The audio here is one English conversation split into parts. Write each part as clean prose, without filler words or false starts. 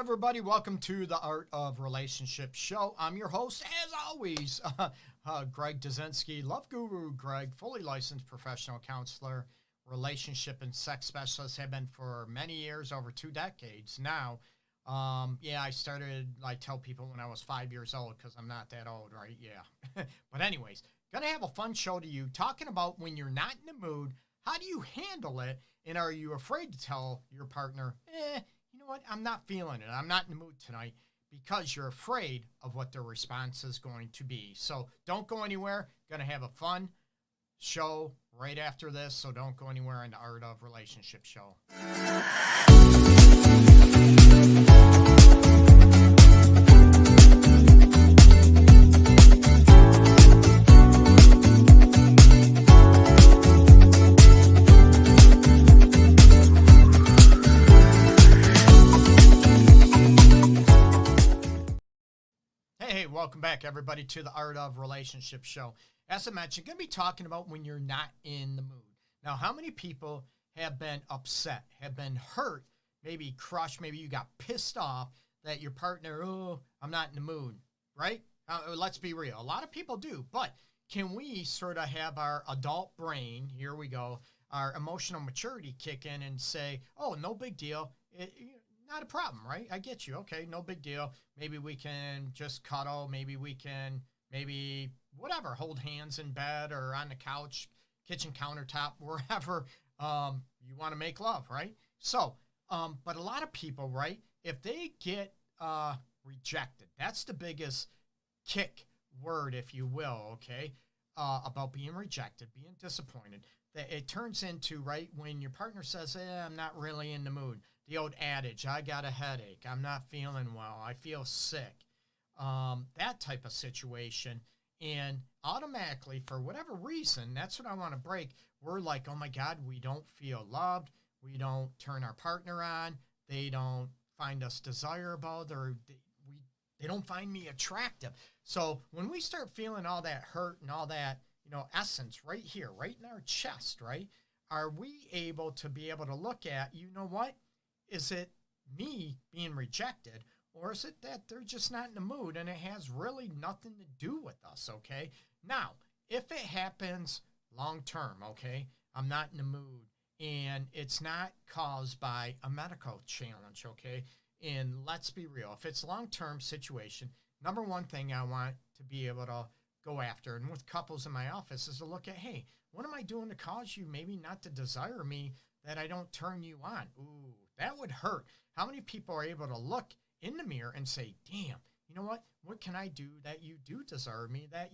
everybody. Welcome to the Art of Relationship show. I'm your host, as always, Greg Dudzinski, Love Guru Greg, fully licensed professional counselor, relationship and sex specialist. Have been for many years, over 2 decades now. I started, I tell people when I was 5 years old, because I'm not that old, right? Yeah. But anyways, gonna have a fun show to you, talking about when you're not in the mood, how do you handle it, and are you afraid to tell your partner, you know what, I'm not feeling it, I'm not in the mood tonight, because you're afraid of what their response is going to be. So don't go anywhere. Gonna have a fun show right after this, so don't go anywhere in the Art of Relationship show. Hey, welcome back, everybody, to the Art of Relationship show. As I mentioned, going to be talking about when you're not in the mood. Now, how many people have been upset, have been hurt, maybe crushed, maybe you got pissed off that your partner, I'm not in the mood, right? Let's be real. A lot of people do, but can we sort of have our adult brain, here we go, our emotional maturity kick in and say, oh, no big deal, not a problem, right? I get you. Okay, no big deal. Maybe we can just cuddle. Maybe we can, whatever, hold hands in bed or on the couch, kitchen countertop, wherever you want to make love, right? So, but a lot of people, right, if they get rejected, that's the biggest kick word, if you will, okay, about being rejected, being disappointed. That it turns into, right, when your partner says, I'm not really in the mood. The old adage, I got a headache, I'm not feeling well, I feel sick, that type of situation. And automatically, for whatever reason, that's what I want to break. We're like, oh my God, we don't feel loved. We don't turn our partner on. They don't find us desirable. They don't find me attractive. So when we start feeling all that hurt and all that, essence right here, right in our chest, right? Are we able to be able to look at, you know what? Is it me being rejected, or is it that they're just not in the mood and it has really nothing to do with us, okay? Now, if it happens long term, okay, I'm not in the mood, and it's not caused by a medical challenge, okay? And let's be real, if it's a long-term situation, number one thing I want to be able to go after, and with couples in my office, is to look at, hey, what am I doing to cause you maybe not to desire me, that I don't turn you on? Ooh, that would hurt. How many people are able to look in the mirror and say, damn, you know what can I do that you do desire me, that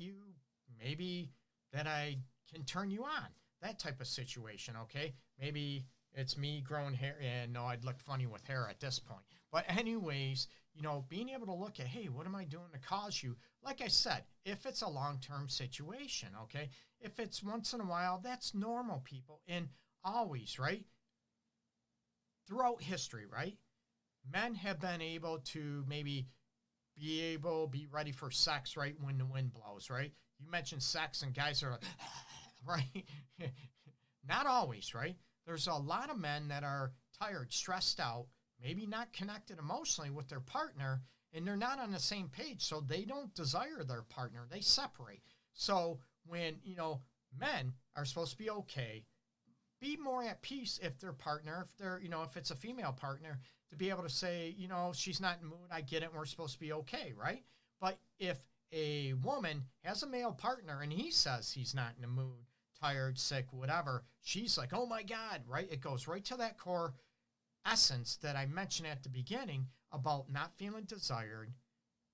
I can turn you on? That type of situation, okay? Maybe it's me growing hair, and no, I'd look funny with hair at this point. But anyways, being able to look at, hey, what am I doing to cause you? Like I said, if it's a long-term situation, okay? If it's once in a while, that's normal, people. And always, right? Throughout history, right? Men have been able to maybe be ready for sex, right, when the wind blows, right? You mentioned sex and guys are like, right? Not always, right? There's a lot of men that are tired, stressed out, maybe not connected emotionally with their partner, and they're not on the same page, so they don't desire their partner. They separate. So when, men are supposed to be okay, be more at peace if their partner, if it's a female partner, to be able to say, she's not in the mood, I get it, and we're supposed to be okay, right? But if a woman has a male partner and he says he's not in the mood, tired, sick, whatever, she's like, oh my God, right? It goes right to that core essence that I mentioned at the beginning about not feeling desired.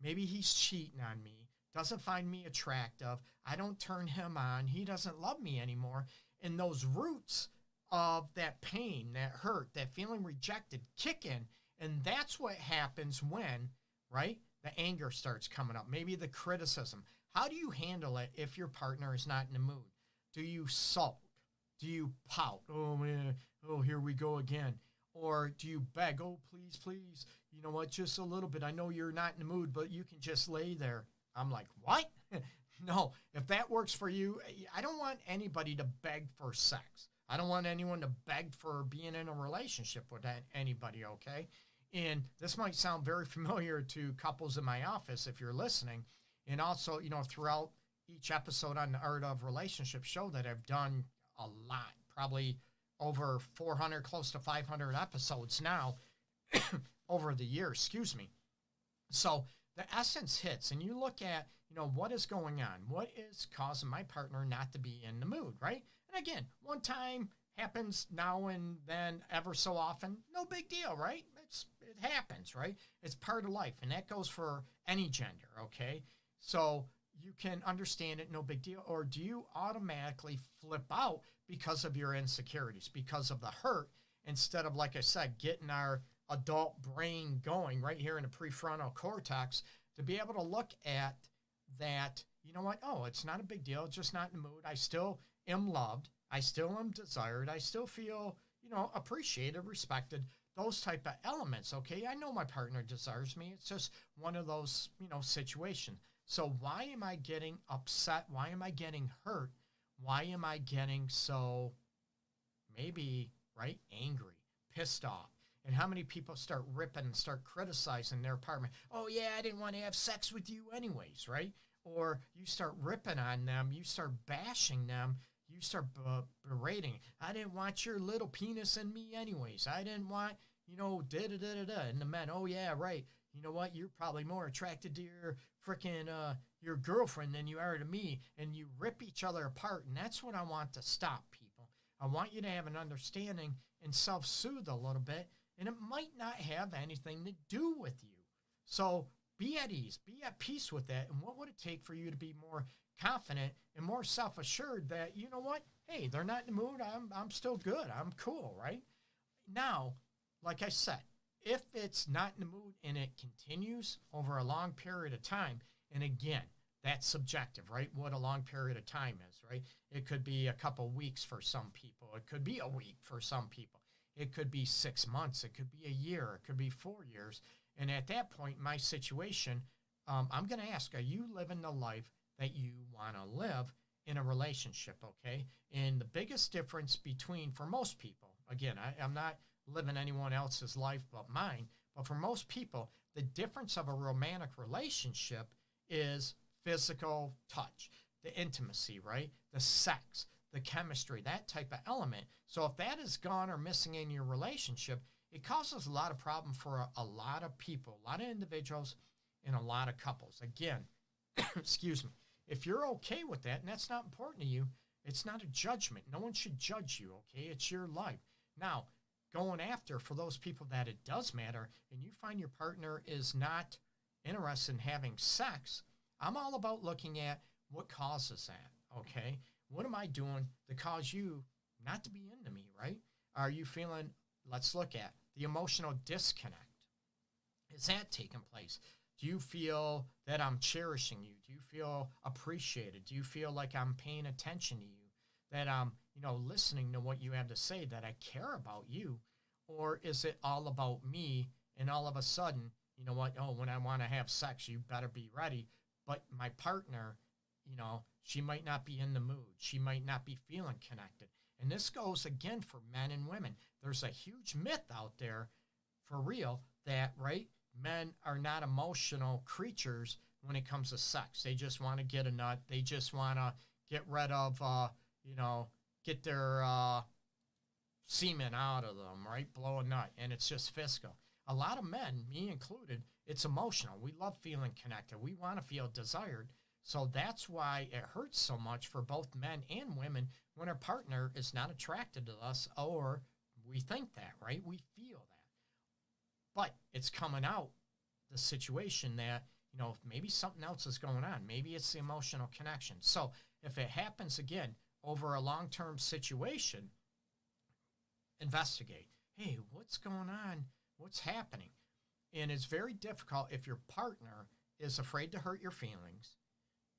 Maybe he's cheating on me, doesn't find me attractive, I don't turn him on, he doesn't love me anymore. And those roots of that pain, that hurt, that feeling rejected kick in. And that's what happens when, right, the anger starts coming up, maybe the criticism. How do you handle it if your partner is not in the mood? Do you sulk? Do you pout? Oh, man, here we go again. Or do you beg, oh, please, please, you know what, just a little bit. I know you're not in the mood, but you can just lay there. I'm like, what? No, if that works for you, I don't want anybody to beg for sex. I don't want anyone to beg for being in a relationship with anybody, okay? And this might sound very familiar to couples in my office if you're listening. And also, throughout each episode on the Art of Relationship show that I've done a lot, probably over 400, close to 500 episodes now over the years, excuse me. So the essence hits and you look at, what is going on? What is causing my partner not to be in the mood, right? And again, one time happens now and then ever so often, no big deal, right? It happens, right? It's part of life, and that goes for any gender, okay? So you can understand it, no big deal. Or do you automatically flip out because of your insecurities, because of the hurt, instead of, like I said, getting our adult brain going right here in the prefrontal cortex to be able to look at that, oh, it's not a big deal, just not in the mood. I still am loved. I still am desired. I still feel, appreciated, respected, those type of elements, okay? I know my partner desires me. It's just one of those, situations. So why am I getting upset? Why am I getting hurt? Why am I getting so maybe, right, angry, pissed off? And how many people start ripping and start criticizing their partner? Oh, yeah, I didn't want to have sex with you anyways, right? Or you start ripping on them. You start bashing them. You start berating. I didn't want your little penis in me anyways. I didn't want, da-da-da-da-da. And the men, oh, yeah, right. You know what? You're probably more attracted to your freaking your girlfriend than you are to me. And you rip each other apart. And that's what I want to stop, people. I want you to have an understanding and self-soothe a little bit. And it might not have anything to do with you. So be at ease. Be at peace with that. And what would it take for you to be more confident and more self-assured that, you know what? Hey, they're not in the mood. I'm still good. I'm cool, right? Now, like I said, if it's not in the mood and it continues over a long period of time, and again, that's subjective, right? What a long period of time is, right? It could be a couple weeks for some people. It could be a week for some people. It could be 6 months. It could be a year. It could be 4 years. And at that point, my situation, I'm going to ask, are you living the life that you want to live in a relationship, okay? And the biggest difference between, for most people, again, I'm not living anyone else's life but mine, but for most people, the difference of a romantic relationship is physical touch, the intimacy, right? The sex, the chemistry, that type of element. So if that is gone or missing in your relationship, it causes a lot of problem for a lot of people, a lot of individuals, and a lot of couples. Again, excuse me, if you're okay with that, and that's not important to you, it's not a judgment. No one should judge you, okay? It's your life. Now, going after, for those people that it does matter, and you find your partner is not interested in having sex, I'm all about looking at what causes that, okay? What am I doing to cause you not to be into me, right? Are you feeling, let's look at the emotional disconnect. Is that taking place? Do you feel that I'm cherishing you? Do you feel appreciated? Do you feel like I'm paying attention to you? That I'm, listening to what you have to say, that I care about you? Or is it all about me and all of a sudden, you know what, oh, when I want to have sex, you better be ready. But my partner, she might not be in the mood. She might not be feeling connected. And this goes again for men and women. There's a huge myth out there, for real, that, right, men are not emotional creatures when it comes to sex. They just want to get a nut. They just want to get rid of, get their semen out of them, right? Blow a nut. And it's just physical. A lot of men, me included, it's emotional. We love feeling connected. We want to feel desired. So that's why it hurts so much for both men and women when our partner is not attracted to us, or we think that, right? We feel that. But it's coming out, the situation that, maybe something else is going on. Maybe it's the emotional connection. So if it happens again over a long-term situation, investigate. Hey, what's going on? What's happening? And it's very difficult if your partner is afraid to hurt your feelings,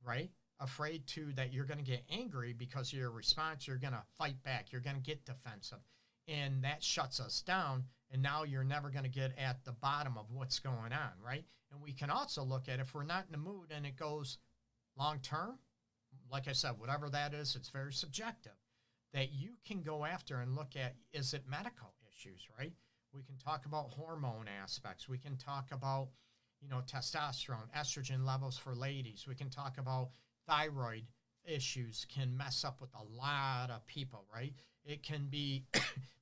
right? Afraid that you're going to get angry because of your response. You're going to fight back. You're going to get defensive. And that shuts us down. And now you're never going to get at the bottom of what's going on, right? And we can also look at, if we're not in the mood and it goes long term, like I said, whatever that is, it's very subjective, that you can go after and look at, is it medical issues, right? We can talk about hormone aspects. We can talk about, testosterone, estrogen levels for ladies. We can talk about thyroid issues can mess up with a lot of people, right? It can be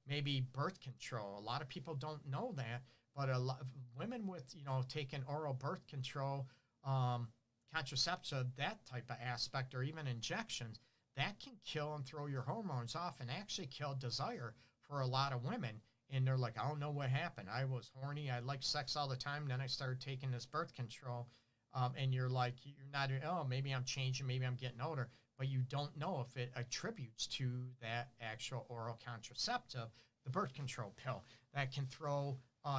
maybe birth control. A lot of people don't know that, but a lot of women with, taking oral birth control, contraceptive, that type of aspect, or even injections, that can kill and throw your hormones off and actually kill desire for a lot of women. And they're like, I don't know what happened. I was horny. I liked sex all the time. Then I started taking this birth control. And you're like, you're not, oh, maybe I'm changing. Maybe I'm getting older. But you don't know if it attributes to that actual oral contraceptive, the birth control pill, that can throw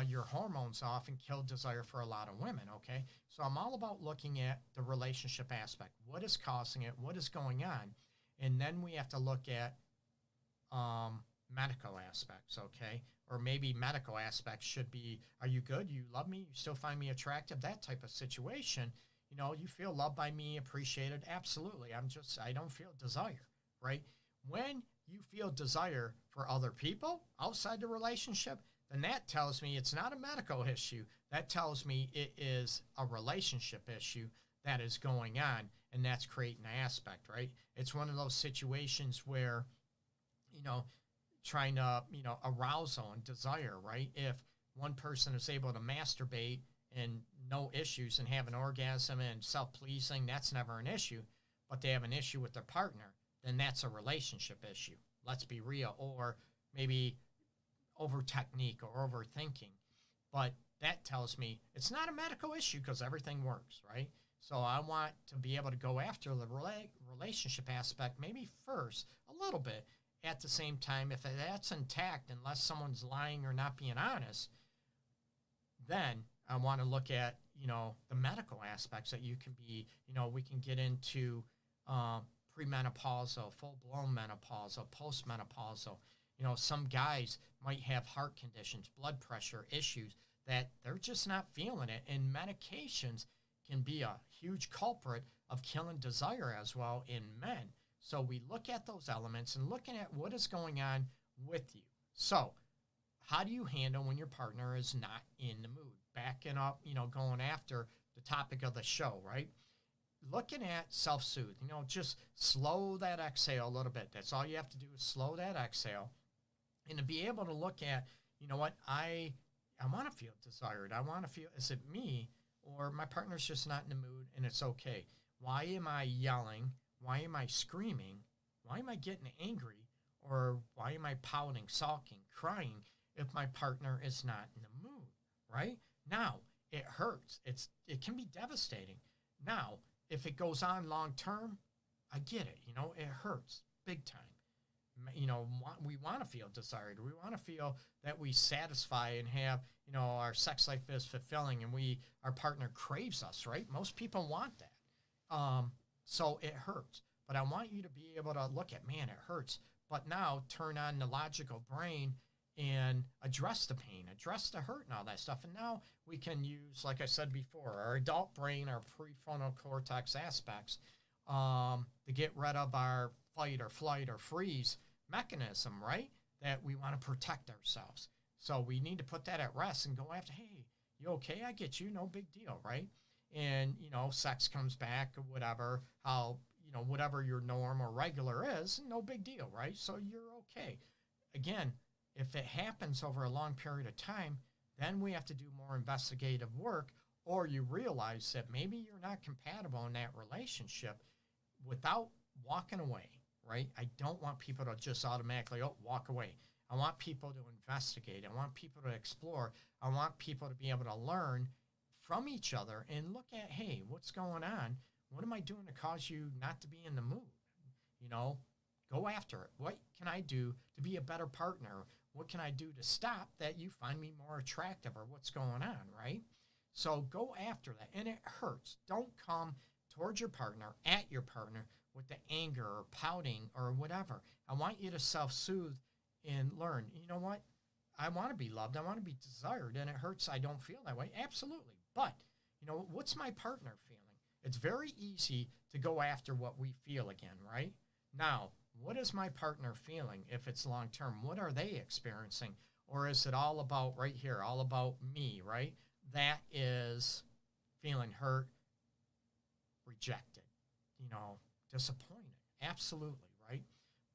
your hormones off and kill desire for a lot of women, okay? So I'm all about looking at the relationship aspect. What is causing it? What is going on? And then we have to look at medical aspects, okay? Or maybe medical aspects should be, are you good? You love me? You still find me attractive? That type of situation. You feel loved by me, appreciated? Absolutely. I don't feel desire, right? When you feel desire for other people outside the relationship, then that tells me it's not a medical issue. That tells me it is a relationship issue that is going on, and that's creating an aspect, right? It's one of those situations where, trying to, arousal and desire, right? If one person is able to masturbate and no issues and have an orgasm and self-pleasing, that's never an issue, but they have an issue with their partner, then that's a relationship issue. Let's be real. Or maybe over technique or overthinking. But that tells me it's not a medical issue because everything works, right? So I want to be able to go after the relationship aspect maybe first, a little bit. At the same time, if that's intact, unless someone's lying or not being honest, then I want to look at, the medical aspects that you can be, we can get into premenopausal, full-blown menopausal, postmenopausal. Some guys might have heart conditions, blood pressure issues that they're just not feeling it. And medications can be a huge culprit of killing desire as well in men. So we look at those elements and looking at what is going on with you. So how do you handle when your partner is not in the mood? Backing up, going after the topic of the show, right? Looking at self-soothe, just slow that exhale a little bit. That's all you have to do is slow that exhale. And to be able to look at, I want to feel desired. I want to feel, is it me or my partner's just not in the mood and it's okay? Why am I yelling? Why am I screaming? Why am I getting angry? Or why am I pouting, sulking, crying if my partner is not in the mood, right? Now, it hurts. It can be devastating. Now, if it goes on long term, I get it. It hurts big time. We want to feel desired. We want to feel that we satisfy and have, our sex life is fulfilling and our partner craves us, right? Most people want that. So it hurts. But I want you to be able to look at, man, it hurts. But now turn on the logical brain and address the pain, address the hurt and all that stuff. And now we can use, like I said before, our adult brain, our prefrontal cortex aspects to get rid of our fight or flight or freeze mechanism, right? That we want to protect ourselves. So we need to put that at rest and go after, hey, you okay? I get you. No big deal, right? And, sex comes back or whatever, whatever your norm or regular is, no big deal, right? So you're okay. Again, if it happens over a long period of time, then we have to do more investigative work, or you realize that maybe you're not compatible in that relationship without walking away, right? I don't want people to just automatically, walk away. I want people to investigate. I want people to explore. I want people to be able to learn from each other and look at, hey, what's going on? What am I doing to cause you not to be in the mood? Go after it. What can I do to be a better partner? What can I do to stop that you find me more attractive, or what's going on, right? So go after that. And it hurts. Don't come towards your partner, at your partner, with the anger or pouting or whatever. I want you to self-soothe and learn, you know what? I want to be loved. I want to be desired. And it hurts. I don't feel that way. Absolutely. But, what's my partner feeling? It's very easy to go after what we feel again, right? Now, what is my partner feeling if it's long-term? What are they experiencing? Or is it all about right here, all about me, right? That is feeling hurt, rejected, disappointed. Absolutely, right?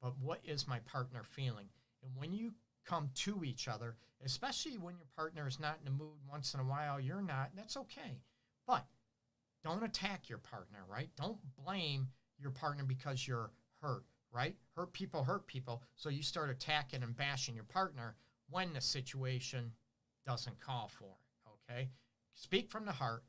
But what is my partner feeling? And when you come to each other, especially when your partner is not in the mood once in a while, you're not, that's okay. But don't attack your partner, right? Don't blame your partner because you're hurt, right? Hurt people. So you start attacking and bashing your partner when the situation doesn't call for it, okay? Speak from the heart,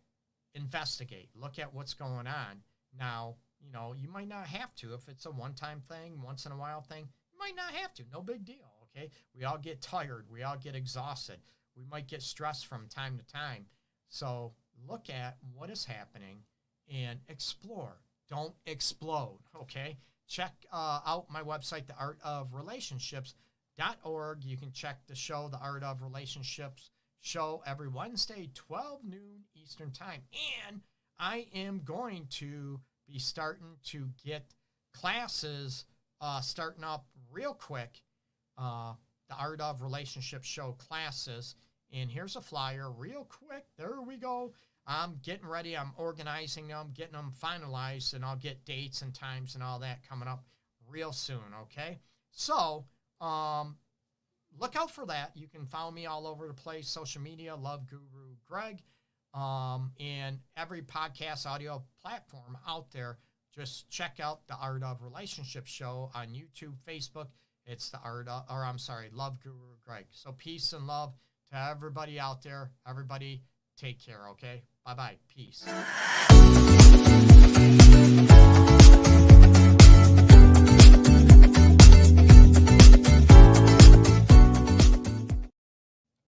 investigate, look at what's going on. Now, you might not have to. If it's a one-time thing, once in a while thing, you might not have to. No big deal, okay? We all get tired. We all get exhausted. We might get stressed from time to time. So look at what is happening and explore. Don't explode, okay? Check out my website, theartofrelationships.org. You can check the show, The Art of Relationships show, every Wednesday, 12 noon Eastern Time. And I am going to be starting to get classes starting up real quick, The Art of Relationships show classes. And here's a flyer real quick. There we go. I'm getting ready. I'm organizing them, getting them finalized, and I'll get dates and times and all that coming up real soon, okay? So look out for that. You can follow me all over the place, social media, LoveGuruGreg, and every podcast audio platform out there. Just check out the Art of Relationships show on YouTube, Facebook. It's LoveGuruGreg. So peace and love to everybody out there. Everybody take care, okay? Bye-bye. Peace.